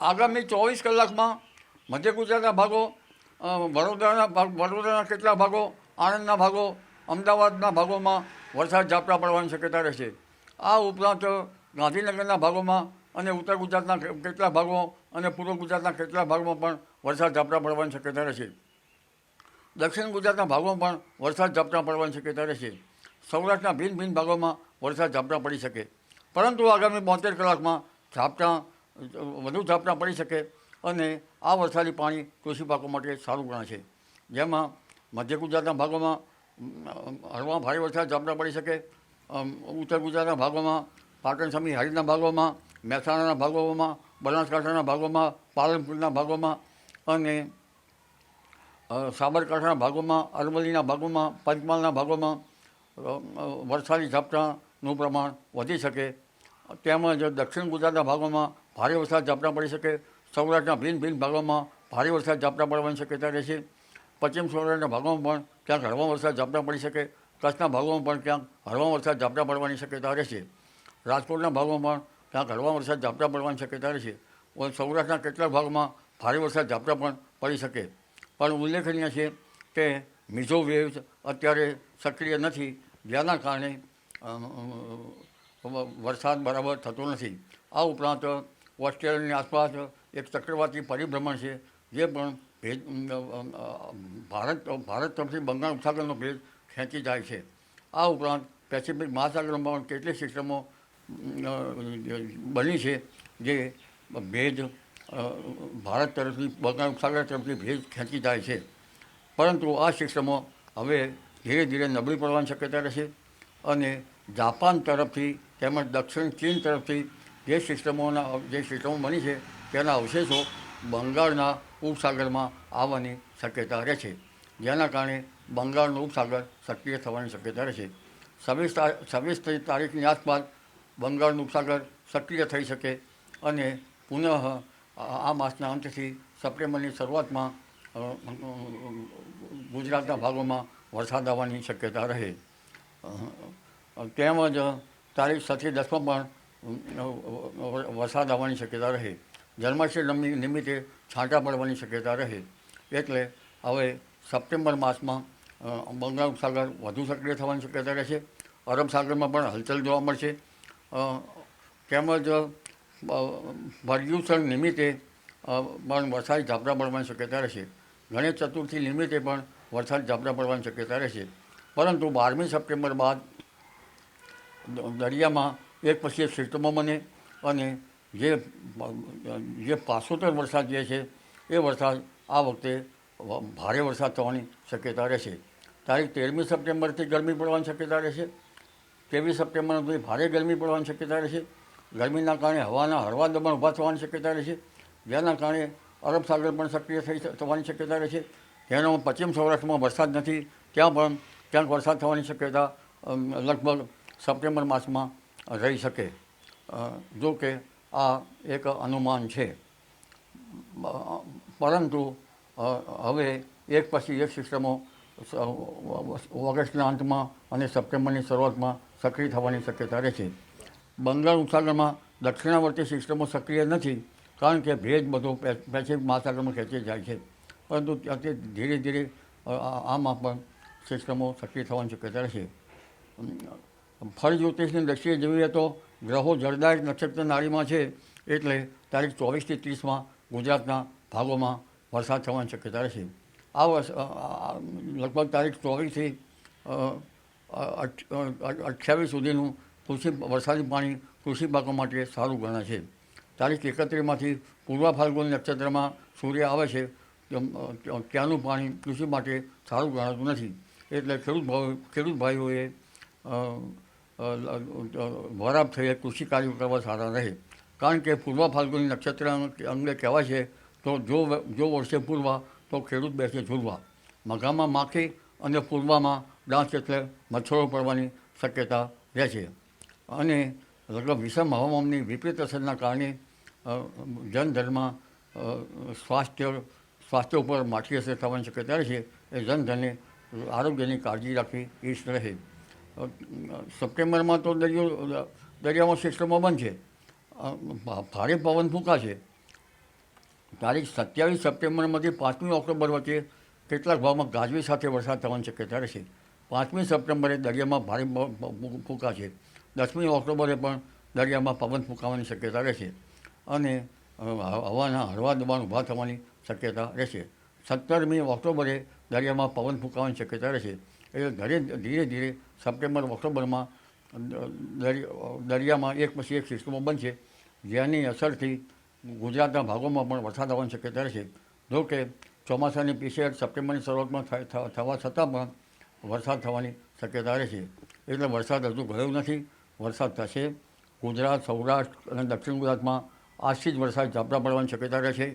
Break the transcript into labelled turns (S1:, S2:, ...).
S1: આગામી 24 કલાકમાં મધ્ય ગુજરાતના ભાગો, વડોદરાના કેટલાક ભાગો, આણંદના ભાગો, અમદાવાદના ભાગોમાં વરસાદ ઝાપટા પડવાની શક્યતા રહેશે. આ ઉપરાંત ગાંધીનગરના ભાગોમાં અને ઉત્તર ગુજરાતના કેટલાક ભાગો અને પૂર્વ ગુજરાતના કેટલાક ભાગોમાં પણ વરસાદ ઝાપટા પડવાની શક્યતા રહેશે. દક્ષિણ ગુજરાતના ભાગોમાં પણ વરસાદ ઝાપટા પડવાની શક્યતા રહેશે. સૌરાષ્ટ્રના ભિન્ન ભાગોમાં વરસાદ ઝાપટા પડી શકે, પરંતુ આગામી 72 કલાકમાં વધુ ઝાપટા પડી શકે અને આ વરસાદી પાણી કૃષિ પાકો માટે સારું ગણાશે. જેમાં મધ્ય ગુજરાતના ભાગોમાં હળવા ભારે વરસાદ ઝાપટા પડી શકે. ઉત્તર ગુજરાતના ભાગોમાં, પાટણ સમી હારીના ભાગોમાં, મહેસાણાના ભાગોમાં, બનાસકાંઠાના ભાગોમાં, પાલનપુરના ભાગોમાં અને સાબરકાંઠાના ભાગોમાં, અરવલ્લીના ભાગોમાં, પંચમહાલના ભાગોમાં વરસાદી ઝાપટાનું પ્રમાણ વધી શકે. તેમજ દક્ષિણ ગુજરાતના ભાગોમાં ભારે વરસાદ ઝાપટા પડી શકે. સૌરાષ્ટ્રના ભિન્ન ભાગોમાં ભારે વરસાદ ઝાપટા પડવાની શક્યતા રહેશે. પશ્ચિમ સૌરાષ્ટ્રના ભાગોમાં પણ ક્યાંક હળવા વરસાદ ઝાપટા પડી શકે. કચ્છના ભાગોમાં પણ ક્યાંક હળવા વરસાદ ઝાપટા પડવાની શક્યતા રહેશે. રાજકોટના ભાગોમાં પણ ક્યાંક હળવા વરસાદ ઝાપટા પડવાની શક્યતા રહેશે. સૌરાષ્ટ્રના કેટલાક ભાગમાં ભારે વરસાદ ઝાપટા પણ પડી શકે. પણ ઉલ્લેખનીય છે કે મિઝો વેવ્સ અત્યારે સક્રિય નથી, જેના કારણે વરસાદ બરાબર થતો નથી. આ ઉપરાંત ઓસ્ટ્રેલિયાની આસપાસ એક ચક્રવાતી પરિભ્રમણ છે, જે પણ ભેજ ભારત તરફથી બંગાળ ઉપસાગરનો ભેજ ખેંચી જાય છે. આ ઉપરાંત પેસિફિક મહાસાગરમાં પણ કેટલીક સિસ્ટમો બની છે, જે ભેજ ભારત તરફથી બંગાળ ઉપસાગર તરફથી ભેજ ખેંચી જાય છે. પરંતુ આ સિસ્ટમો હવે ધીરે ધીરે નબળી પડવાની શક્યતા રહેશે અને જાપાન તરફથી તેમજ દક્ષિણ ચીન તરફથી જે સિસ્ટમો બની છે તેના અવશેષો બંગાળના ઉપસાગરમાં આવવાની શક્યતા રહેશે, જેના કારણે બંગાળનો ઉપસાગર સક્રિય થવાની શક્યતા રહેશે. 26 તારીખની આસપાસ બંગાળનું ઉપસાગર સક્રિય થઈ શકે અને પુનઃ આ માસના અંતથી સપ્ટેમ્બરની શરૂઆતમાં ગુજરાતના ભાગોમાં વરસાદ આવવાની શક્યતા રહે. તેમજ તારીખ 7 થી 10માં પણ વરસાદ આવવાની શક્યતા રહે. જન્માષ્ટમી નિમિત્તે છાંટા પડવાની શક્યતા રહે. એટલે હવે સપ્ટેમ્બર માસમાં બંગાળ ઉપસાગર વધુ સક્રિય થવાની શક્યતા રહેશે. અરબ સાગરમાં પણ હલચલ જોવા મળશે. તેમજ પર્યુષણ નિમિત્તે પણ વરસાદી ઝાપટા પડવાની શક્યતા રહેશે. ગણેશ ચતુર્થી નિમિત્તે પણ વરસાદ ઝાપટા પડવાની શક્યતા રહેશે. પરંતુ 12મી સપ્ટેમ્બર બાદ દરિયામાં એક પછી એક સિસ્ટમો બને અને જે પાછોતર વરસાદ જે છે એ વરસાદ આ વખતે ભારે વરસાદ થવાની શક્યતા રહેશે. તારીખ 13મી સપ્ટેમ્બરથી ગરમી પડવાની શક્યતા રહેશે. 23 સપ્ટેમ્બર સુધી ભારે ગરમી પડવાની શક્યતા રહેશે. ગરમીના કારણે હવાના હળવા દબાણ ઊભા થવાની શક્યતા રહેશે, જેના કારણે અરબ સાગર પણ સક્રિય થવાની શક્યતા રહેશે. જેનો પશ્ચિમ સૌરાષ્ટ્રમાં વરસાદ નથી, ત્યાં પણ ક્યાંક વરસાદ થવાની શક્યતા લગભગ સપ્ટેમ્બર માસમાં રહી શકે. જો કે આ એક અનુમાન છે, પરંતુ હવે એક પછી એક સિસ્ટમો ઓગસ્ટના અંતમાં અને સપ્ટેમ્બરની શરૂઆતમાં સક્રિય થવાની શક્યતા રહેશે. બંગાળ ઉપસાગરમાં દક્ષિણાવર્તી સિસ્ટમો સક્રિય નથી, કારણ કે ભેજ બધો પેસિફિક મહાસાગરમાં ખેંચી જાય છે. પરંતુ તે ધીરે ધીરે આમાં પણ સિસ્ટમો સક્રિય થવાની શક્યતા રહેશે. ફળ જ્યોતિષની દ્રષ્ટિએ જોઈએ તો ગ્રહો જળદાયક નક્ષત્ર નાળીમાં છે, એટલે તારીખ 24 થી 30માં ગુજરાતના ભાગોમાં વરસાદ થવાની શક્યતા રહેશે. આ લગભગ તારીખ 24 થી 28 સુધીનું વરસાદી પાણી કૃષિ પાકો માટે સારું ગણાય છે. તારીખ 31માંથી પૂર્વ ફાલ્ગુન નક્ષત્રમાં સૂર્ય આવે છે, ત્યાંનું પાણી કૃષિ માટે સારું ગણાતું નથી. એટલે ખેડૂત ભાઈઓએ વરાપ થઈએ કૃષિ કાર્યો કરવા સારા રહે. કારણ કે પૂર્વ ફાલ્ગુની નક્ષત્ર અંગે કહેવાય છે તો જો વર્ષે પૂર્વા તો ખેડૂત બેસે ઝૂરવા. મઘામાં માખી અને પૂર્વામાં ડાંસ એટલે મચ્છરો પડવાની શક્યતા રહે છે. અને લગભગ વિષમ હવામાનની વિપરીત અસરના કારણે જનધનમાં સ્વાસ્થ્ય ઉપર માઠી અસર થવાની શક્યતા રહે છે. એ જનધને આરોગ્યની કાળજી રાખવી ઈષ્ટ રહે. સપ્ટેમ્બરમાં તો દરિયામાં સિસ્ટમો બંધ છે, ભારે પવન ફૂંકાશે તારીખ 27 સપ્ટેમ્બરમાંથી 5મી ઓક્ટોબર વચ્ચે કેટલાક ભાગમાં ગાજવી સાથે વરસાદ થવાની શક્યતા રહેશે. 5મી સપ્ટેમ્બરે દરિયામાં ભારે ફૂંકાશે. 10મી ઓક્ટોબરે પણ દરિયામાં પવન ફૂંકાવાની શક્યતા રહેશે અને હવાના હળવા દબાણ ઊભા થવાની શક્યતા રહેશે. 17મી ઓક્ટોબરે દરિયામાં પવન ફૂંકાવાની શક્યતા રહેશે. એટલે ધીરે ધીરે સપ્ટેમ્બર ઓક્ટોબરમાં દરિયામાં એક પછી એક સિસ્ટમો બનશે, જેની અસરથી ગુજરાતના ભાગોમાં પણ વરસાદ આવવાની શક્યતા રહેશે. જો કે ચોમાસાની પીછેહટ સપ્ટેમ્બરની શરૂઆતમાં થવા છતાં પણ વરસાદ થવાની શક્યતા રહેશે. એટલે વરસાદ હજુ ગયો નથી, વરસાદ થશે. ગુજરાત, સૌરાષ્ટ્ર અને દક્ષિણ ગુજરાતમાં આજથી જ વરસાદ ઝાપટા પડવાની શક્યતા રહેશે.